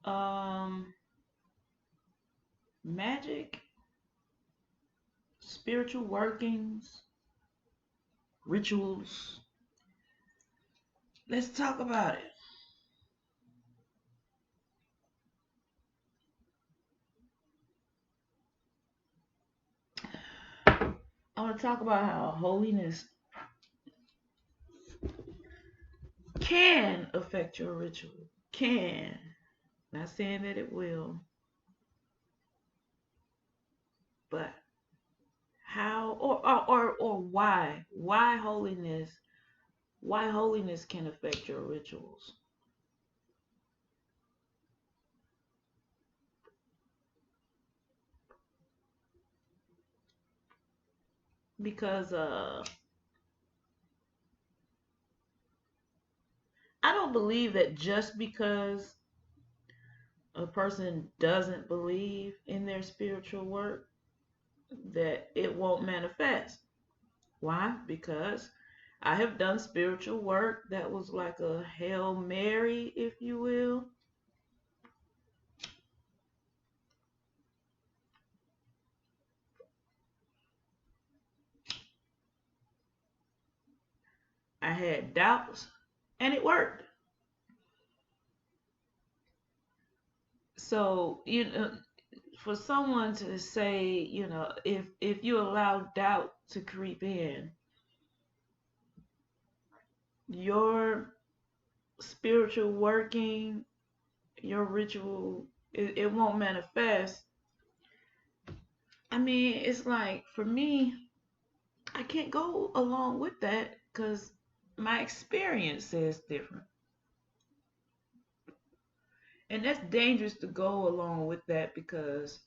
Um, Magic, spiritual workings, rituals. Let's talk about it. I want to talk about how holiness can affect your ritual. Can. Not saying that it will, but how or why? Why holiness can affect your rituals? Because I don't believe that just because a person doesn't believe in their spiritual work that it won't manifest. Why? Because I have done spiritual work that was like a Hail Mary, if you will. I had doubts and it worked. So, for someone to say, if you allow doubt to creep in, your spiritual working, your ritual, it won't manifest. I mean, it's like for me, I can't go along with that because my experience says different. And that's dangerous to go along with that because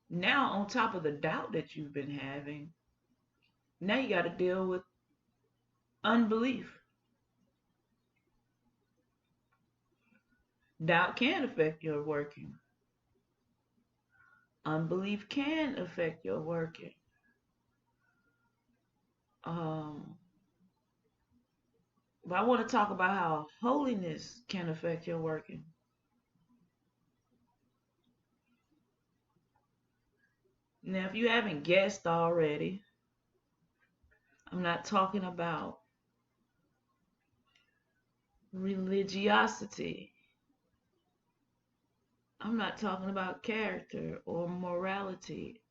now, on top of the doubt that you've been having, now you got to deal with unbelief. Doubt can affect your working, unbelief can affect your working. Um, but I want to talk about how holiness can affect your working. Now, if you haven't guessed already, I'm not talking about religiosity. I'm not talking about character or morality.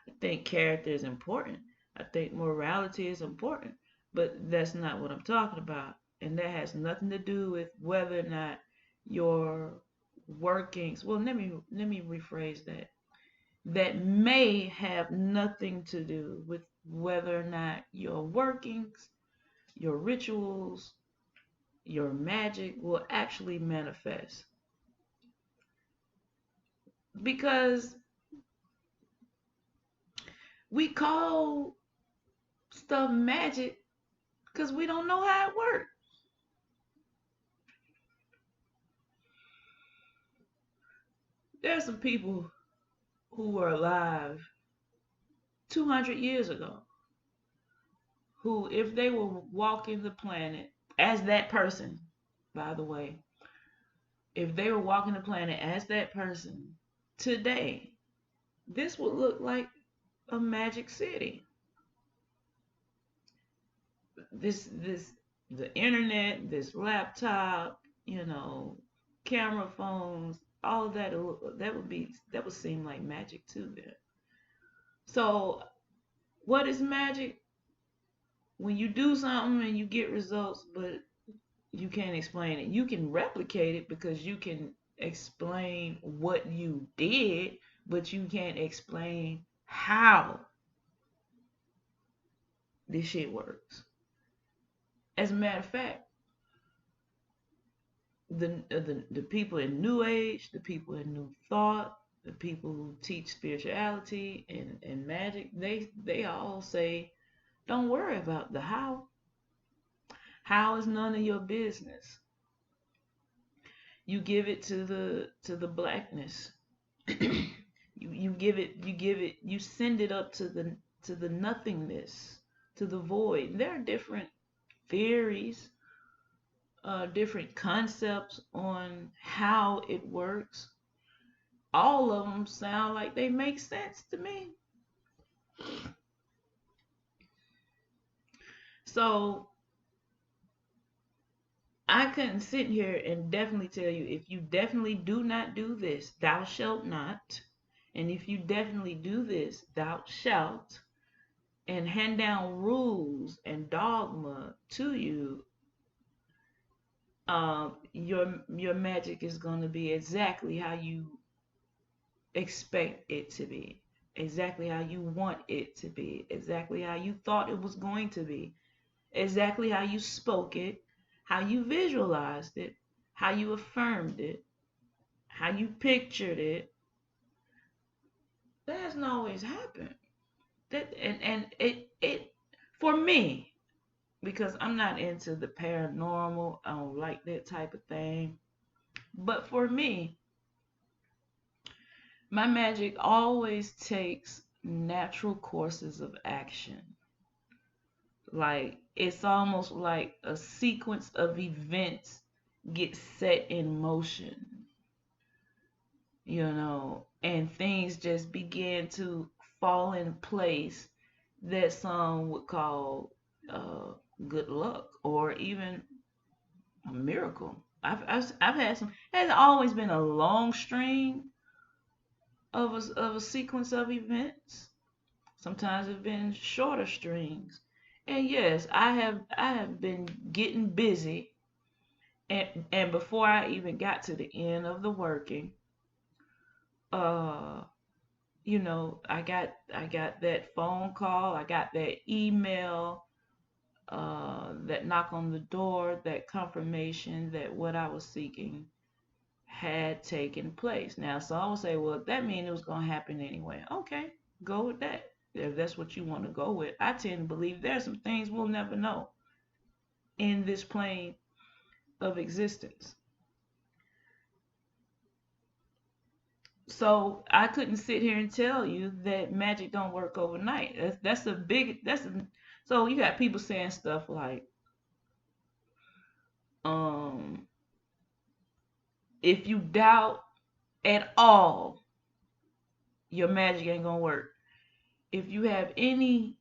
I think character is important. I think morality is important. But that's not what I'm talking about. And that has nothing to do with whether or not your workings, well, let me rephrase that. That may have nothing to do with whether or not your workings, your rituals, your magic will actually manifest. Because we call stuff magic because we don't know how it works. There's some people who were alive 200 years ago who, if they were walking the planet as that person, by the way, if they were walking the planet as that person today, this would look like a magic city. This the internet, this laptop, camera phones, all of that that would seem like magic to them. So, what is magic? When you do something and you get results, but you can't explain it. You can replicate it because you can explain what you did, but you can't explain how this shit works. As a matter of fact, the people in New Age, the people in New Thought, the people who teach spirituality and magic, they all say, don't worry about the how. How is none of your business. You give it to the blackness. You send it up to the nothingness, to the void. There are different theories different concepts on how it works. All of them sound like they make sense to me. So I couldn't sit here and definitely tell you, if you definitely do not do this, thou shalt not. And if you definitely do this, thou shalt. And hand down rules and dogma to you, your magic is going to be exactly how you expect it to be, exactly how you want it to be, exactly how you thought it was going to be, exactly how you spoke it, how you visualized it, how you affirmed it, how you pictured it. That doesn't always happen. That and it for me, because I'm not into the paranormal, I don't like that type of thing. But for me, my magic always takes natural courses of action. Like it's almost like a sequence of events gets set in motion, and things just begin to fall in place that some would call uh, good luck or even a miracle. I've had some. It has always been a long string of a sequence of events. Sometimes it's been shorter strings. And yes, I have been getting busy, and before I even got to the end of the working, uh, I got that phone call, I got that email, that knock on the door, that confirmation that what I was seeking had taken place. Now, some will say, well, that means it was going to happen anyway. Okay, go with that. If that's what you want to go with. I tend to believe there's some things we'll never know in this plane of existence. So I couldn't sit here and tell you that magic don't work overnight. That's a big. So you got people saying stuff like, um, if you doubt at all, your magic ain't gonna work. If you have any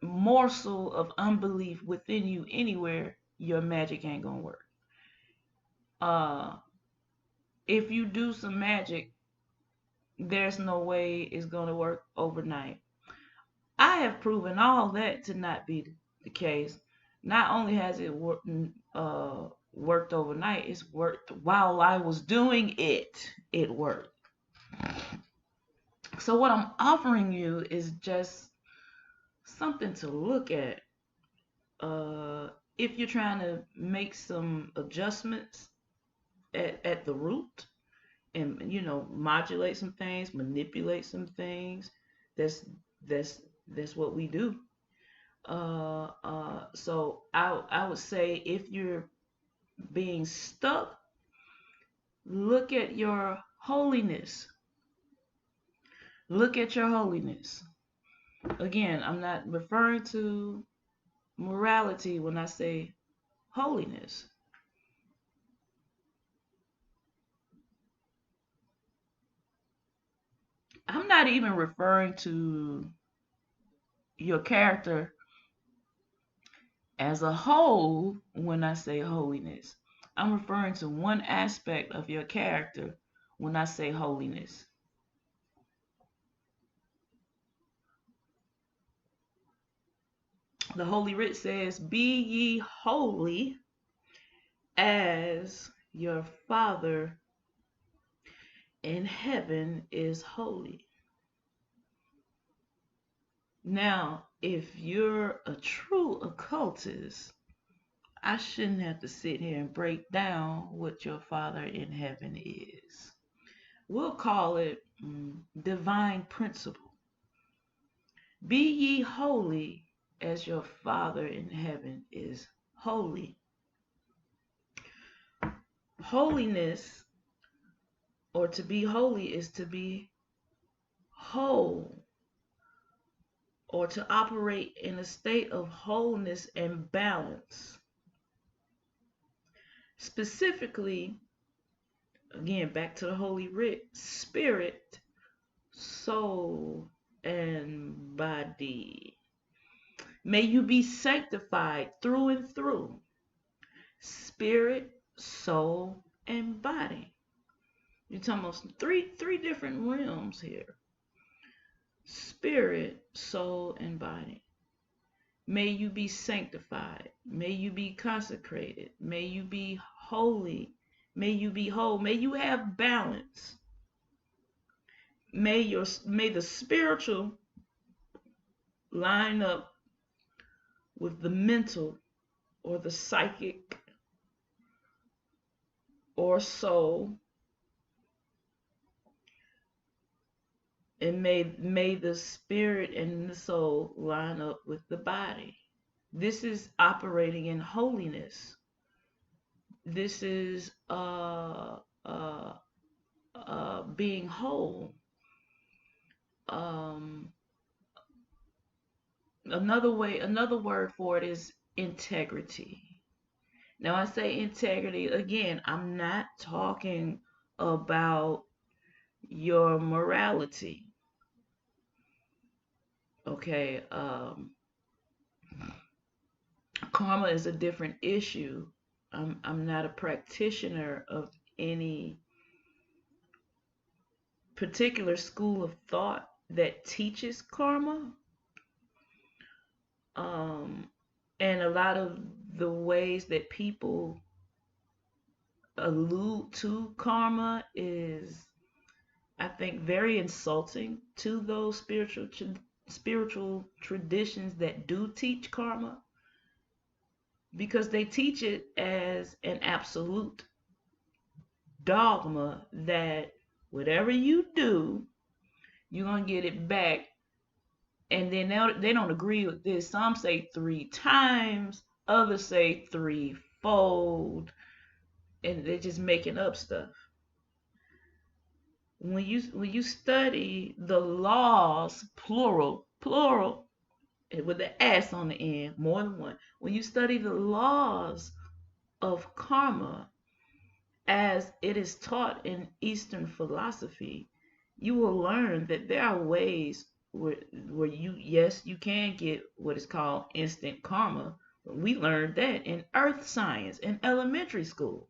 morsel of unbelief within you anywhere, your magic ain't gonna work. Uh, if you do some magic, there's no way it's gonna work overnight. I have proven all that to not be the case. Not only has it worked overnight, it's worked while I was doing it. It worked. So what I'm offering you is just something to look at. Uh, if you're trying to make some adjustments at the root, and modulate some things, manipulate some things, that's that's what we do. So I would say, if you're being stuck, look at your holiness. Look at your holiness. Again, I'm not referring to morality when I say holiness. I'm not even referring to your character as a whole when I say holiness. I'm referring to one aspect of your character when I say holiness. The Holy Writ says, be ye holy as your Father in heaven is holy. Now, if you're a true occultist, I shouldn't have to sit here and break down what your Father in heaven is. We'll call it divine principle. Be ye holy as your Father in heaven is holy. Holiness, or to be holy, is to be whole, or to operate in a state of wholeness and balance. Specifically, again, back to the Holy Writ, spirit, soul, and body. May you be sanctified through and through. Spirit, soul, and body. You're talking about three different realms here. Spirit, soul, and body. May you be sanctified. May you be consecrated. May you be holy. May you be whole. May you have balance. May the spiritual line up with the mental or the psychic or soul. And may the spirit and the soul line up with the body. This is operating in holiness. This is being whole. Another word for it is integrity. Now I say integrity again. I'm not talking about your morality. Okay, karma is a different issue. I'm not a practitioner of any particular school of thought that teaches karma. And a lot of the ways that people allude to karma is, I think, very insulting to those spiritual traditions that do teach karma, because they teach it as an absolute dogma that whatever you do, you're going to get it back. And then they don't agree with this. Some say 3 times, others say 3-fold, and they're just making up stuff. When you study the laws, plural, with the S on the end, more than one. When you study the laws of karma as it is taught in Eastern philosophy, you will learn that there are ways where you can get what is called instant karma. We learned that in earth science in elementary school.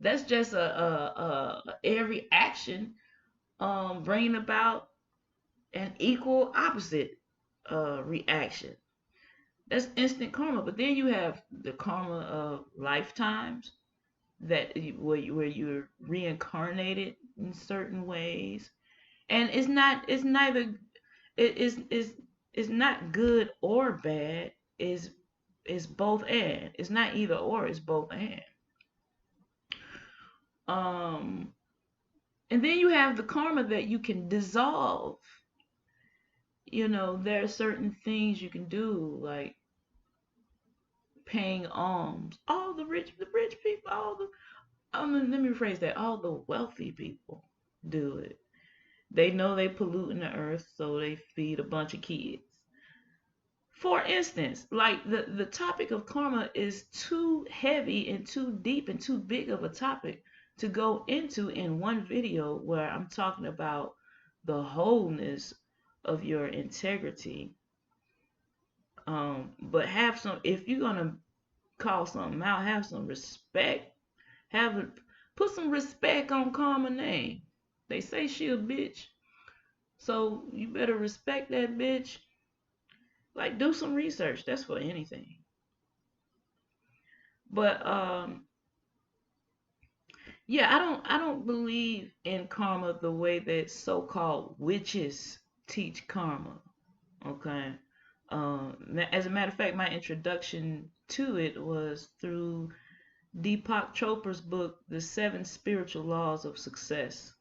That's just every action bringing about an equal opposite reaction. That's instant karma. But then you have the karma of lifetimes, where you're reincarnated in certain ways, and it's not good or bad. It's both and. It's not either or. It's both and. And then you have the karma that you can dissolve. There are certain things you can do, like paying alms. All the rich people, let me rephrase that. All the wealthy people do it. They know they polluting the earth, so they feed a bunch of kids. For instance, like the topic of karma is too heavy and too deep and too big of a topic to go into in one video, where I'm talking about the wholeness of your integrity. But if you're gonna call something out, have some respect. Put some respect on karma name. They say she a bitch, so you better respect that bitch. Like, do some research. That's for anything. But yeah, I don't believe in karma the way that so-called witches teach karma. Okay. As a matter of fact, my introduction to it was through Deepak Chopra's book, The 7 Spiritual Laws of Success.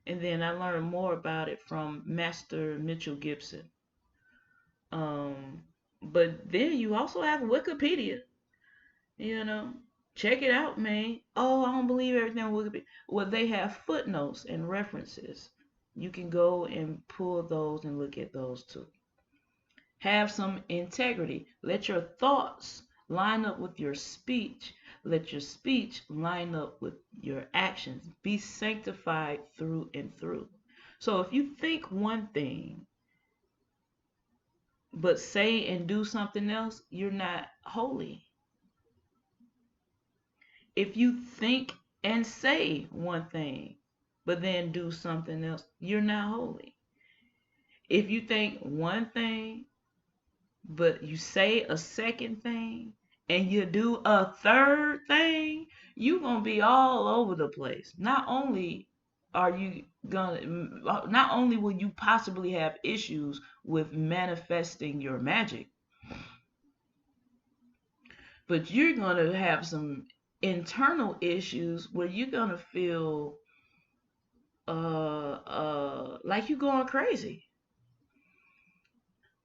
And then I learned more about it from Master Mitchell Gibson. But then you also have Wikipedia. Check it out, man. Oh, I don't believe everything on Wikipedia. Well, they have footnotes and references. You can go and pull those and look at those too. Have some integrity. Let your thoughts line up with your speech. Let your speech line up with your actions. Be sanctified through and through. So if you think one thing, but say and do something else, you're not holy. If you think and say one thing, but then do something else, you're not holy. If you think one thing, but you say a second thing, and you do a third thing, you're going to be all over the place. Not only will you possibly have issues with manifesting your magic, but you're going to have some internal issues where you're going to feel like you're going crazy.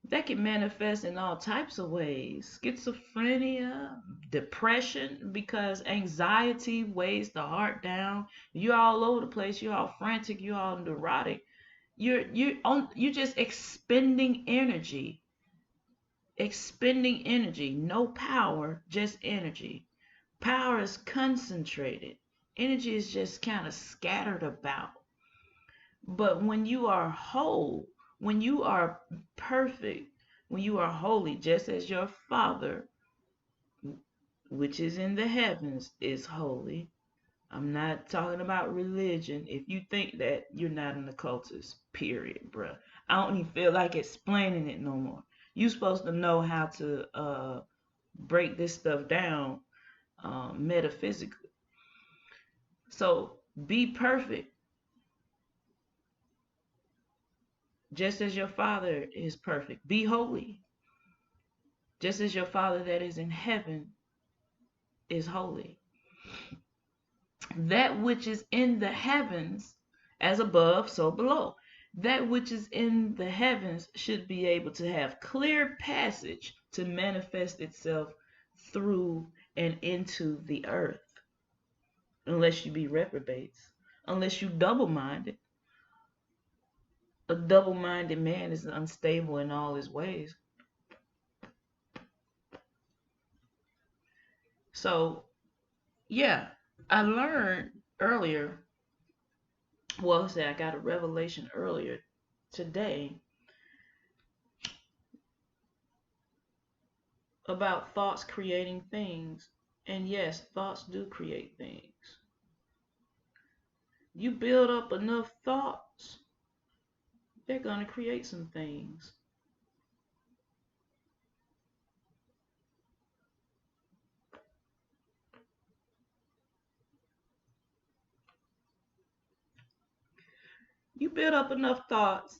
That can manifest in all types of ways. Schizophrenia, depression, because anxiety weighs the heart down. You're all over the place. You're all frantic. You're all neurotic. You're just expending energy. Expending energy. No power, just energy. Power is concentrated. Energy is just kind of scattered about. But when you are whole, when you are perfect, when you are holy, just as your Father, which is in the heavens, is holy. I'm not talking about religion. If you think that, you're not an occultist, period, bruh. I don't even feel like explaining it no more. You're supposed to know how to break this stuff down metaphysically. So be perfect, just as your Father is perfect. Be holy, just as your Father that is in heaven is holy. That which is in the heavens, as above, so below. That which is in the heavens should be able to have clear passage to manifest itself through and into the earth. Unless you be reprobates, unless you double-minded. A double-minded man is unstable in all his ways. So, yeah, I learned earlier, well, say I got a revelation earlier today about thoughts creating things. And yes, thoughts do create things. You build up enough thoughts, they're going to create some things. You build up enough thoughts,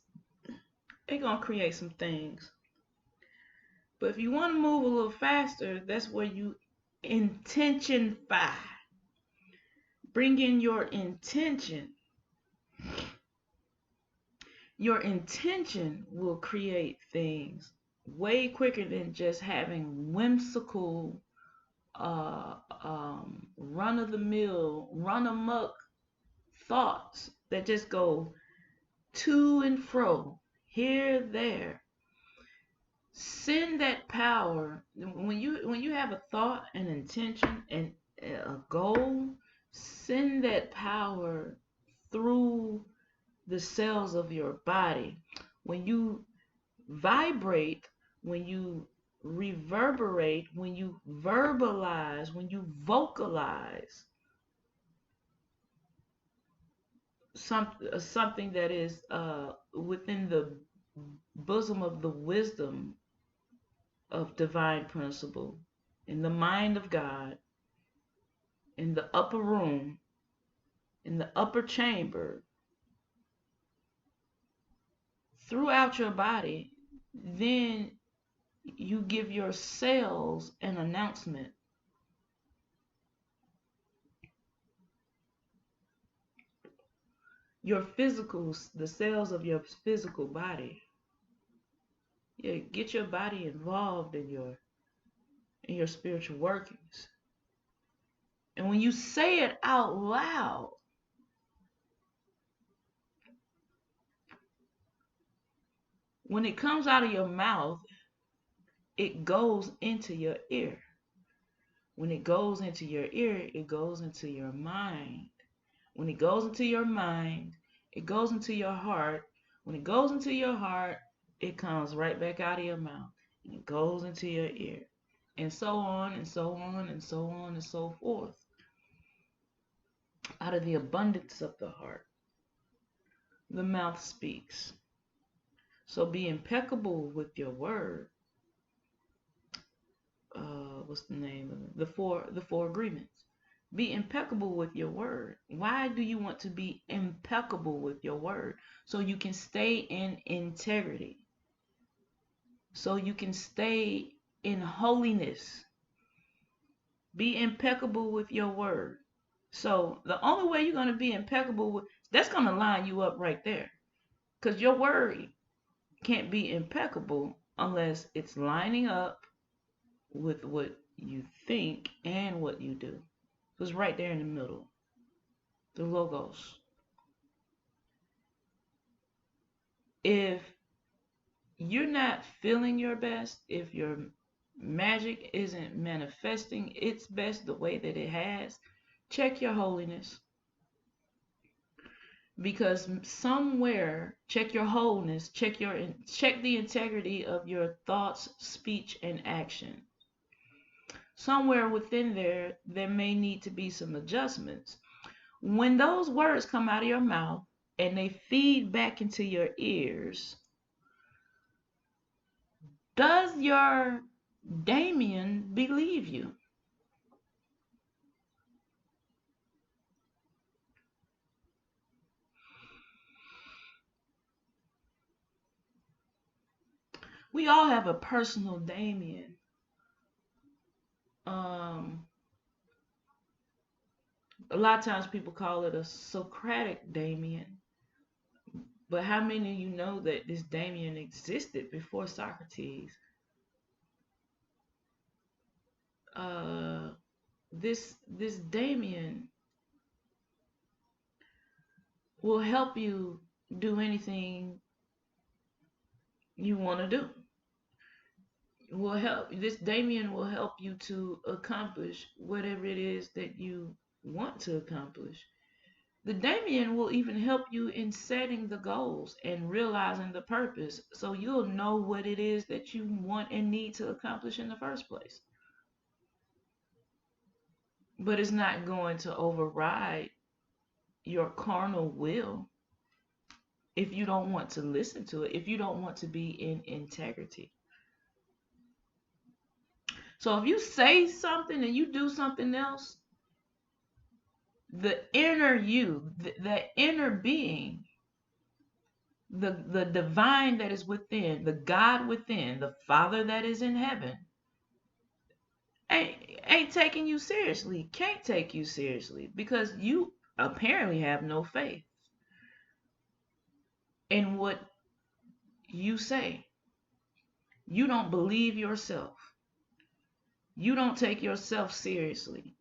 they're going to create some things. But if you want to move a little faster, that's where you intentionify. Bring in your intention. Your intention will create things way quicker than just having whimsical, run-of-the-mill, run-amok thoughts that just go to and fro, here, there. Send that power. When you have a thought, an intention, and a goal, send that power through the cells of your body. When you vibrate, when you reverberate, when you verbalize, when you vocalize something that is within the bosom of the wisdom of divine principle, in the mind of God, in the upper room, in the upper chamber, throughout your body, then you give your cells an announcement. Your physicals, the cells of your physical body. Yeah, get your body involved in your spiritual workings. And when you say it out loud, when it comes out of your mouth, it goes into your ear. When it goes into your ear, it goes into your mind. When it goes into your mind, it goes into your heart. When it goes into your heart, it comes right back out of your mouth. And it goes into your ear. And so on and so on and so on and so forth. Out of the abundance of the heart, the mouth speaks. So be impeccable with your word. What's the name of it? The four agreements. Be impeccable with your word. Why do you want to be impeccable with your word? So you can stay in integrity. So you can stay in holiness. Be impeccable with your word. So the only way you're going to be impeccable with, that's going to line you up right there. Because your word can't be impeccable unless it's lining up with what you think and what you do. So it's right there in the middle. The logos. If you're not feeling your best, if your magic isn't manifesting its best the way that it has, check your holiness. Because somewhere, check your wholeness, check the integrity of your thoughts, speech, and action. Somewhere within there may need to be some adjustments. When those words come out of your mouth and they feed back into your ears, does your Damien believe you? We all have a personal Damien. A lot of times people call it a Socratic Damien. But how many of you know that this Damien existed before Socrates? This Damien will help you do anything you want to do. This Damien will help you to accomplish whatever it is that you want to accomplish. The Damien will even help you in setting the goals and realizing the purpose, so you'll know what it is that you want and need to accomplish in the first place. But it's not going to override your carnal will if you don't want to listen to it, if you don't want to be in integrity. So if you say something and you do something else, the inner you, the inner being, the divine that is within, the God within, the Father that is in heaven, ain't taking you seriously, can't take you seriously, because you apparently have no faith in what you say. You don't believe yourself. You don't take yourself seriously.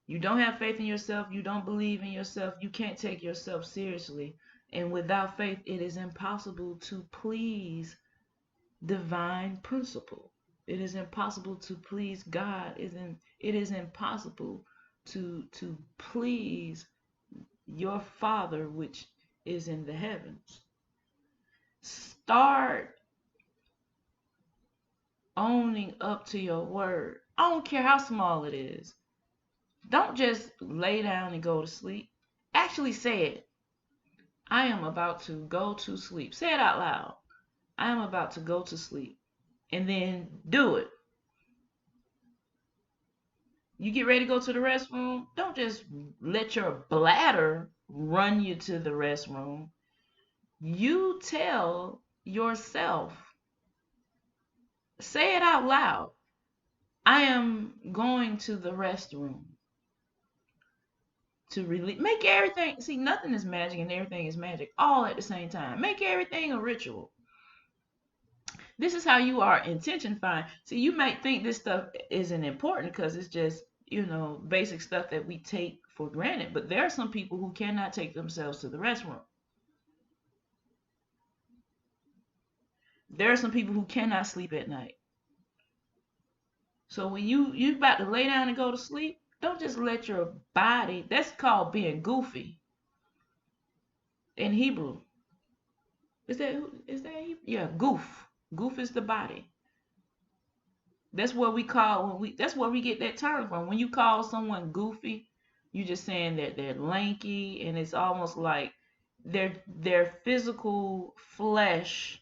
You don't have faith in yourself. You don't believe in yourself. You can't take yourself seriously. And without faith, it is impossible to please divine principle. It is impossible to please God. It is impossible to please your Father which is in the heavens. Start owning up to your word. I don't care how small it is. Don't just lay down and go to sleep. Actually say it. I am about to go to sleep. Say it out loud. I am about to go to sleep. And then do it. You get ready to go to the restroom. Don't just let your bladder run you to the restroom. You tell yourself, say it out loud. I am going to the restroom to release. Make everything, see, nothing is magic and everything is magic all at the same time. Make everything a ritual. This is how you are intention-fying. See, you might think this stuff isn't important because it's just, basic stuff that we take for granted. But there are some people who cannot take themselves to the restroom. There are some people who cannot sleep at night. So when you about to lay down and go to sleep, don't just let your body. That's called being goofy in Hebrew. Is that Hebrew? Yeah, goof. Goof is the body. That's what we call when we. That's where we get that term from. When you call someone goofy, you just saying that they're lanky, and it's almost like their physical flesh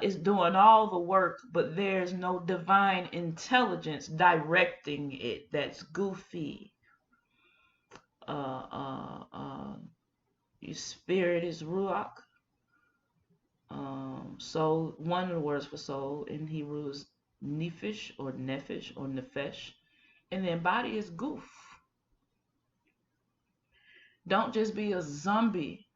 is doing all the work, but there's no divine intelligence directing it. That's goofy. Uh, uh, uh, your spirit is ruach. Soul. One of the words for soul in Hebrew is nefesh or nefesh, and then body is goof. Don't just be a zombie.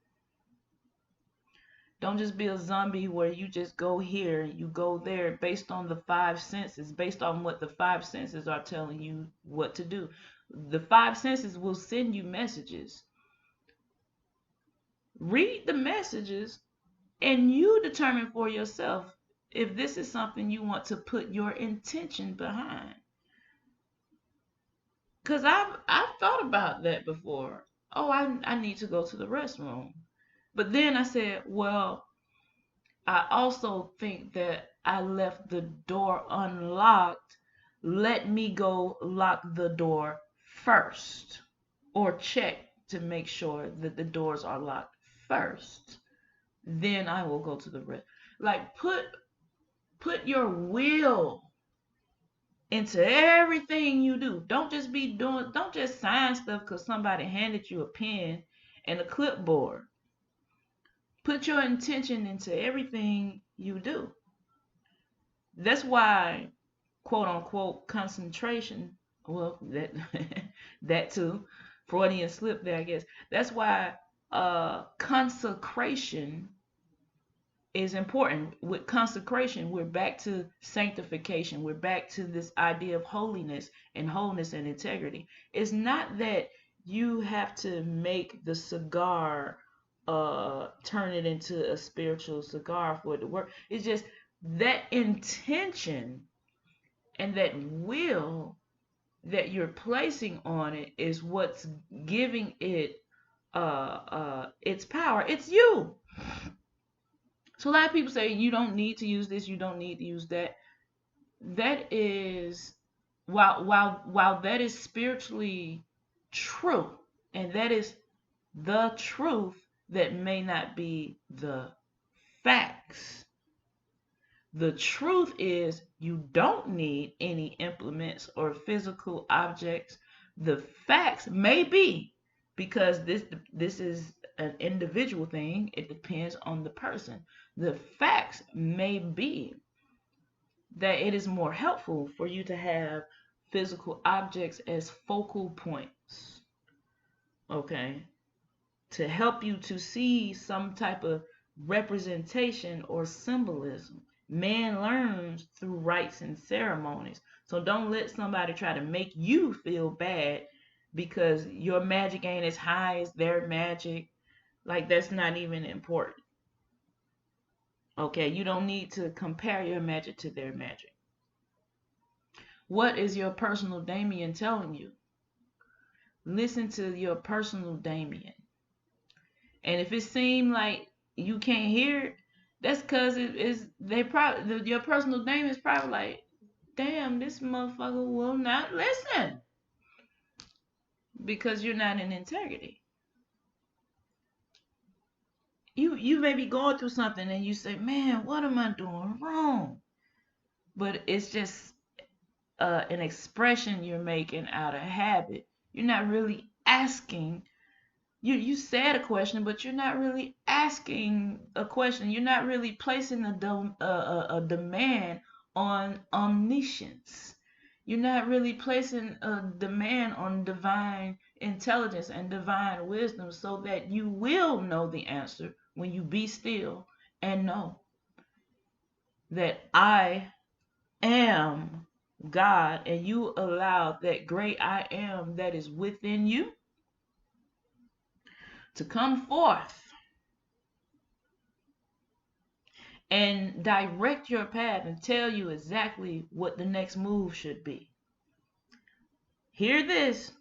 Don't just be a zombie where you just go here, you go there based on the five senses, based on what the five senses are telling you what to do. The five senses will send you messages. Read the messages and you determine for yourself if this is something you want to put your intention behind. Because I've thought about that before. Oh, I need to go to the restroom. But then I said, well, I also think that I left the door unlocked. Let me go lock the door first, or check to make sure that the doors are locked first. Then I will go to the rest. Like put your will into everything you do. Don't just sign stuff because somebody handed you a pen and a clipboard. Put your intention into everything you do. That's why, quote unquote, concentration, well, that that too, Freudian slip there, I guess. That's why consecration is important. With consecration, we're back to sanctification. We're back to this idea of holiness and integrity. It's not that you have to make the cigar turn it into a spiritual cigar for it to work. It's just that intention and that will that you're placing on it is what's giving it its power. It's you. So a lot of people say you don't need to use this, you don't need to use that. That is while that is spiritually true, and that is the truth, that may not be the facts. The truth is you don't need any implements or physical objects. The facts may be, because this is an individual thing, it depends on the person. The facts may be that it is more helpful for you to have physical objects as focal points, okay, to help you to see some type of representation or symbolism. Man learns through rites and ceremonies. So don't let somebody try to make you feel bad because your magic ain't as high as their magic. Like, that's not even important. Okay, you don't need to compare your magic to their magic. What is your personal Damien telling you? Listen to your personal Damien. And if it seems like you can't hear it, that's because your personal Damien is probably like, damn, this motherfucker will not listen because you're not in integrity. You may be going through something and you say, man, what am I doing wrong? But it's just an expression you're making out of habit. You're not really asking. You said a question, but you're not really asking a question. You're not really placing a demand on omniscience. You're not really placing a demand on divine intelligence and divine wisdom so that you will know the answer when you be still and know that I am God, and you allow that great I am that is within you to come forth and direct your path and tell you exactly what the next move should be. Hear this.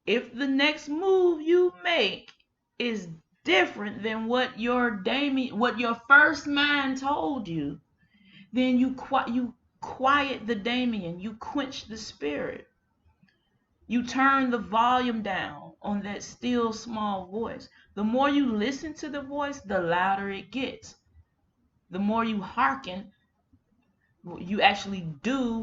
If the next move you make is different than what your first mind told you, then you quiet the Damien, you quench the spirit. You turn the volume down on that still small voice. The more you listen to the voice, the louder it gets. The more you hearken, you actually do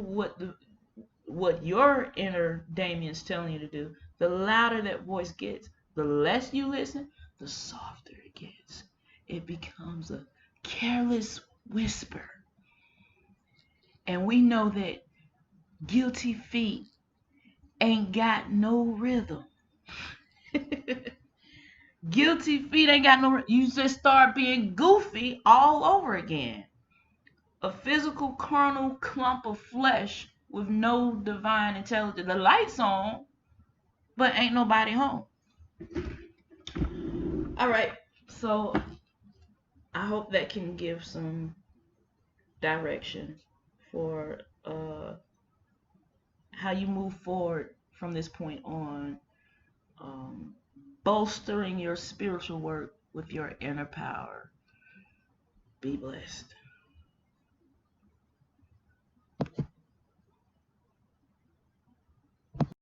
what your inner Damien's telling you to do, the louder that voice gets. The less you listen, the softer it gets. It becomes a careless whisper. And we know that guilty feet ain't got no rhythm. Guilty feet ain't got no. You just start being goofy all over again. A physical carnal clump of flesh with no divine intelligence. The lights on, but ain't nobody home. All right, so I hope that can give some direction for how you move forward from this point on, bolstering your spiritual work with your inner power. Be blessed.